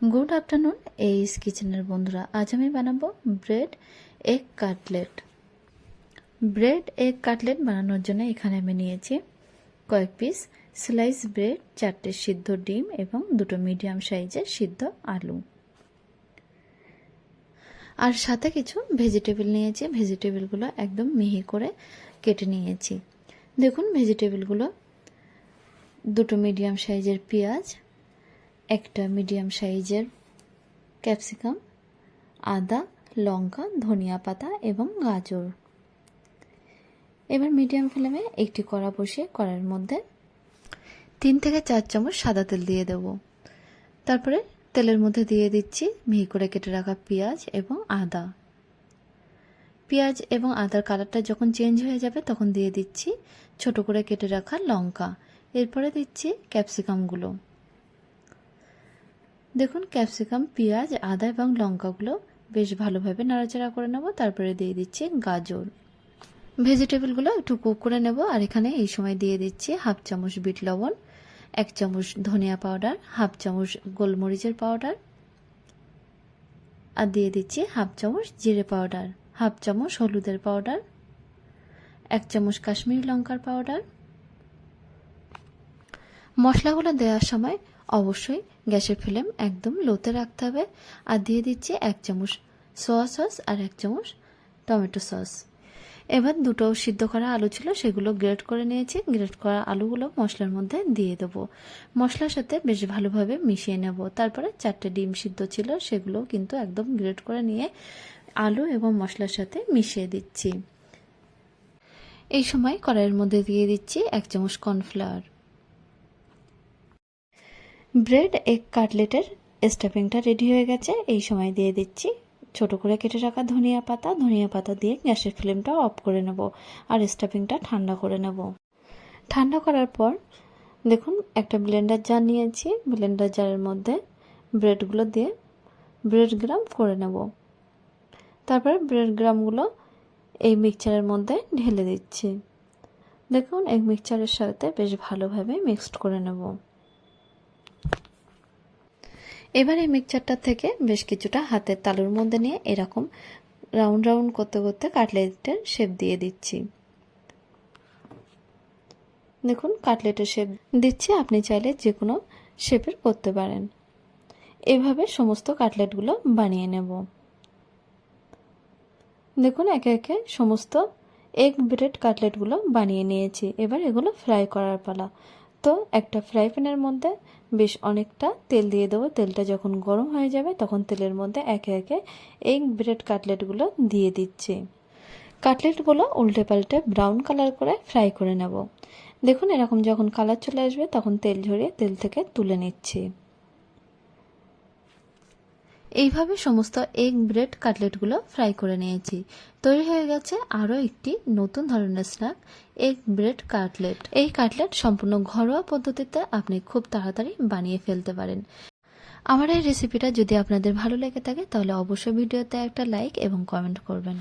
Good afternoon এইস কিচেনের বন্ধুরা, আজ আমি বানাবো bread egg cutlet. Bread egg cutlet বানানোর জন্য এখানে আমি নিয়েছি কয়েক পিস স্লাইস ব্রেড, 4টে সিদ্ধ ডিম এবং 2টো মিডিয়াম সাইজের সিদ্ধ আলু, আর সাথে কিছু ভেজিটেবল নিয়েছি। ভেজিটেবলগুলো একদম মিহি করে কেটে নিয়েছি। দেখুন ভেজিটেবলগুলো: 2টো মিডিয়াম সাইজের পেঁয়াজ, একটা মিডিয়াম সাইজের ক্যাপসিকাম, আদা, লঙ্কা, ধনিয়া পাতা এবং গাজর। এবার মিডিয়াম ফ্লেমে একটি কড়া বসিয়ে কড়াইয়ের মধ্যে 3 থেকে 4 চামচ সাদা তেল দিয়ে দেব। তারপরে তেলের মধ্যে দিয়ে দিচ্ছি মিহি করে কেটে রাখা পেঁয়াজ এবং আদা। পেঁয়াজ এবং আদার কালারটা যখন চেঞ্জ হয়ে যাবে তখন দিয়ে দিচ্ছি ছোট করে কেটে রাখা লঙ্কা। এরপরে দিচ্ছি ক্যাপসিকামগুলো। দেখুন ক্যাপসিকাম, পেঁয়াজ, আদা এবং লঙ্কাগুলো বেশ ভালোভাবে নাড়াচাড়া করে নেব। তারপরে দিয়ে দিচ্ছি গাজর। ভেজিটেবলগুলো একটু কুক করে নেব। আর এখানে এই সময় দিয়ে দিচ্ছি হাফ চামচ বিট লবণ, 1 চামচ ধনিয়া পাউডার, হাফ চামচ গোলমরিচের পাউডার, আর দিয়ে দিচ্ছি হাফ চামচ জিরে পাউডার, হাফ চামচ হলুদের পাউডার, 1 চামচ কাশ্মীরি লঙ্কার পাউডার। মশলাগুলো দেওয়ার সময় অবশ্যই গ্যাসের ফ্লেম একদম লোতে রাখতে হবে। আর দিয়ে দিচ্ছি 1 চামচ সোয়া সস আর 1 চামচ টমেটো সস। এবার 2টো সিদ্ধ করা আলু ছিল, সেগুলো গ্রেট করে নিয়েছি। গ্রেট করা আলুগুলো মশলার মধ্যে দিয়ে দেবো। মশলার সাথে বেশ ভালোভাবে মিশিয়ে নেব। তারপরে 4টে ডিম সিদ্ধ ছিল, সেগুলো কিন্তু একদম গ্রেট করে নিয়ে আলু এবং মশলার সাথে মিশিয়ে দিচ্ছি। এই সময় কড়াইয়ের মধ্যে দিয়ে দিচ্ছি 1 চামচ কর্নফ্লাওয়ার। ব্রেড এগ কাটলেটের স্টাফিংটা রেডি হয়ে গেছে। এই সময় দিয়ে দিচ্ছি ছোট করে কেটে রাখা ধনিয়া পাতা। ধনিয়া পাতা দিয়ে গ্যাসের ফ্লেমটা অফ করে নেব আর স্টাফিংটা ঠান্ডা করে নেব। ঠান্ডা করার পর দেখুন একটা ব্লেন্ডার জার নিয়েছি। ব্লেন্ডার জারের মধ্যে ব্রেডগুলো দিয়ে ব্রেড গ্রাম করে নেব। তারপরে ব্রেড গ্রামগুলো এই মিক্সচারের মধ্যে ঢেলে দিচ্ছি। দেখুন এই মিক্সচারের সাথে বেশ ভালোভাবে মিক্সড করে নেব। এবার এই মিক্সচারটা থেকে বেশ কিছুটা হাতের তালুর মধ্যে নিয়ে এরকম রাউন্ড রাউন্ড করতে করতে কাটলেটের শেপ দিয়ে দিচ্ছি। দেখুন কাটলেটের শেপ দিচ্ছি, আপনি চাইলে যে কোনো শেপের করতে পারেন। এভাবে সমস্ত কাটলেটগুলো বানিয়ে নেব। দেখুন একে একে সমস্ত এগ ব্রেড কাটলেটগুলো বানিয়ে নিয়েছি। এবার এগুলো ফ্রাই করার পালা। তো একটা ফ্রাই প্যানের মধ্যে বেশ অনেকটা তেল দিয়ে দেবো। তেলটা যখন গরম হয়ে যাবে তখন তেলের মধ্যে একে একে এগ ব্রেড কাটলেটগুলো দিয়ে দিচ্ছি। কাটলেটগুলো উল্টে পাল্টে ব্রাউন কালার করে ফ্রাই করে নেব। দেখুন এরকম যখন কালার চলে আসবে তখন তেল ঝরিয়ে তেল থেকে তুলে নিচ্ছি। এইভাবে সমস্ত এগ ব্রেড কাটলেটগুলো ফ্রাই করে নিয়েছি। তৈরি হয়ে গেছে আরও একটি নতুন ধরনের স্ন্যাক, এগ ব্রেড কাটলেট। এই কাটলেট সম্পূর্ণ ঘরোয়া পদ্ধতিতে আপনি খুব তাড়াতাড়ি বানিয়ে ফেলতে পারেন। আমার এই রেসিপিটা যদি আপনাদের ভালো লেগে থাকে তাহলে অবশ্যই ভিডিওতে একটা লাইক এবং কমেন্ট করবেন।